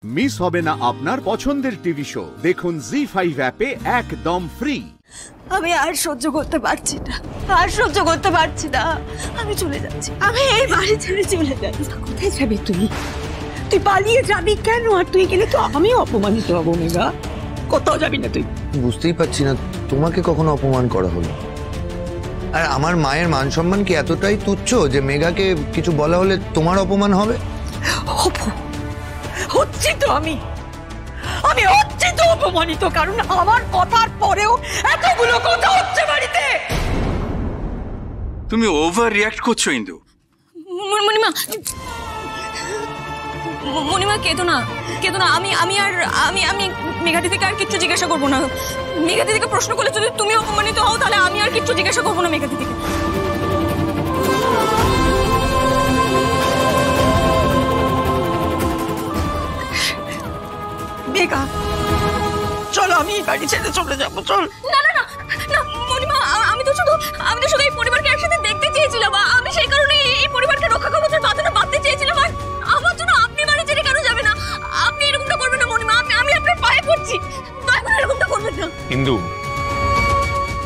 Miss হবে না আপনার পছন্দের টিভি শো। দেখুন জি5 অ্যাপে একদম ফ্রি। আমি আর সহ্য করতে পারছি না, আর সহ্য করতে পারছি না। আমি চলে যাচ্ছি, আমি এই বাড়ি ছেড়ে চলে যাচ্ছি। কোথায় যাবি তুই? তুই পালিয়ে যাবি কেন? আর তুই গেলে তো আমি অপমানিত হবো মেঘা। কোথাও যাবি না তুই। বুঝতেই পারছি না তোমাকে কখনো অপমান করা হলো। আর আমার মায়ের মান সম্মান কি এতটাই তুচ্ছ যে মেঘাকে কিছু বলা হলে তোমার অপমান হবে? হচ্ছি তো আমি হচ্ছি তো অপমানিত, কারণ আমার কথার পরেও এতগুলো কথা হচ্ছে বাড়িতে। তুমি ওভার রিঅ্যাক্ট করছো ইন্দু। মণিমা, মণিমা কেঁদো না, কেঁদো না। আমি মেঘা দিদিকে আর কিচ্ছু জিজ্ঞাসা করবো না। মেঘা দিদিকে প্রশ্ন করলে যদি তুমি অপমানিত হও তাহলে আমি আর কিচ্ছু জিজ্ঞাসা করবো না মেঘা দিদিকে। মেঘা চলো, আমি বাড়ি ছেড়ে চলে যাবো। চল। না না না না মণিমা, আমি তো শুধু এই পরিবারকে একসাথে দেখতে চেয়েছিলাম। আমি সেই কারণে এই পরিবারকে রক্ষা করার বাধাটা বাঁধতে চেয়েছিলাম। আর আমার জন্য আপনি বাড়ি ছেড়ে কেন যাবেন না? আপনি এরকমটা করবেন না মণিমা, আমি আপনার পায়ে পড়ছি, দয়া করে এরকমটা করবেন না। ইন্দু,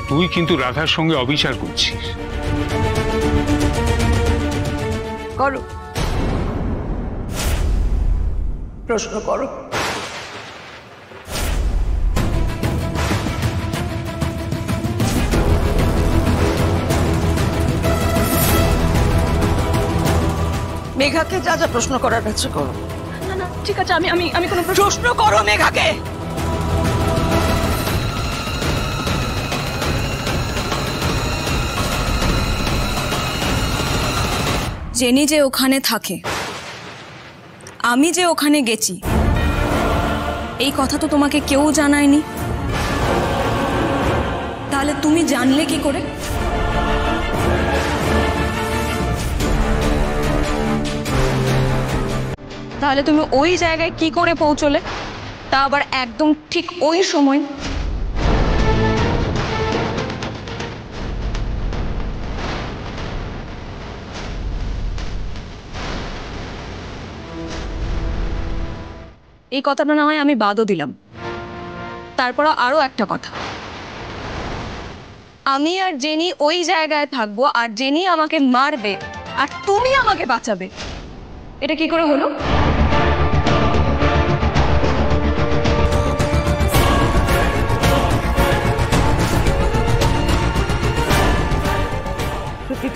তুই কিন্তু রাধার সঙ্গে অবিচার করছিস। করো, প্রশ্ন করো। মেঘাকে যা যা প্রশ্ন করার আছে করো। না না ঠিক আছে, আমি কোনো প্রশ্ন করো মেঘাকে। জেনি যে ওখানে থাকে, আমি যে ওখানে গেছি, এই কথা তো তোমাকে কেউ জানায়নি। তাহলে তুমি জানলে কি করে? তাহলে তুমি ওই জায়গায় কি করে পৌঁছলে, তা আবার একদম ঠিক ওই সময়? এই কথাটা না হয় আমি বাদও দিলাম। তারপর আরো একটা কথা, আমি আর জেনি ওই জায়গায় থাকবো, আর জেনি আমাকে মারবে আর তুমি আমাকে বাঁচাবে। এটা কি করে হলো?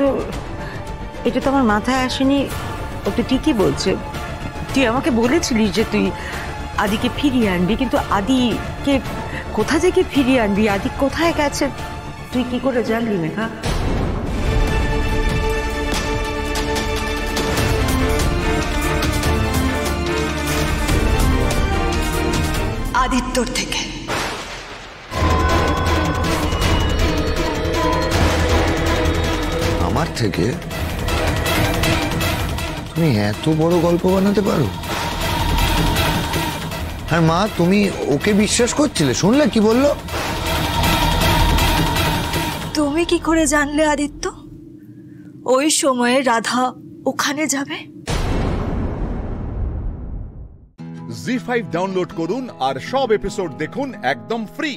তো এটা তো আমার মাথায় আসেনি। ও তো ঠিকই বলছে। তুই আমাকে বলেছিলিস যে তুই আদিকে ফিরিয়ে আনবি, কিন্তু আদিকে কোথা থেকে ফিরিয়ে আনবি? আদি কোথায় গেছে তুই কি করে জানলি মেঘা? আদিত্যর থেকে। আমার থেকে? তুমি এত বড় গল্প বানাতে পারো? আর মা, তুমি ওকে বিশ্বাস করছিলে? শুনলে কি বললো? তুমি কি করে জানলে আদিত্য ওই সময়ে রাধা ওখানে যাবে? জি5 ডাউনলোড করুন আর সব এপিসোড দেখুন একদম ফ্রি।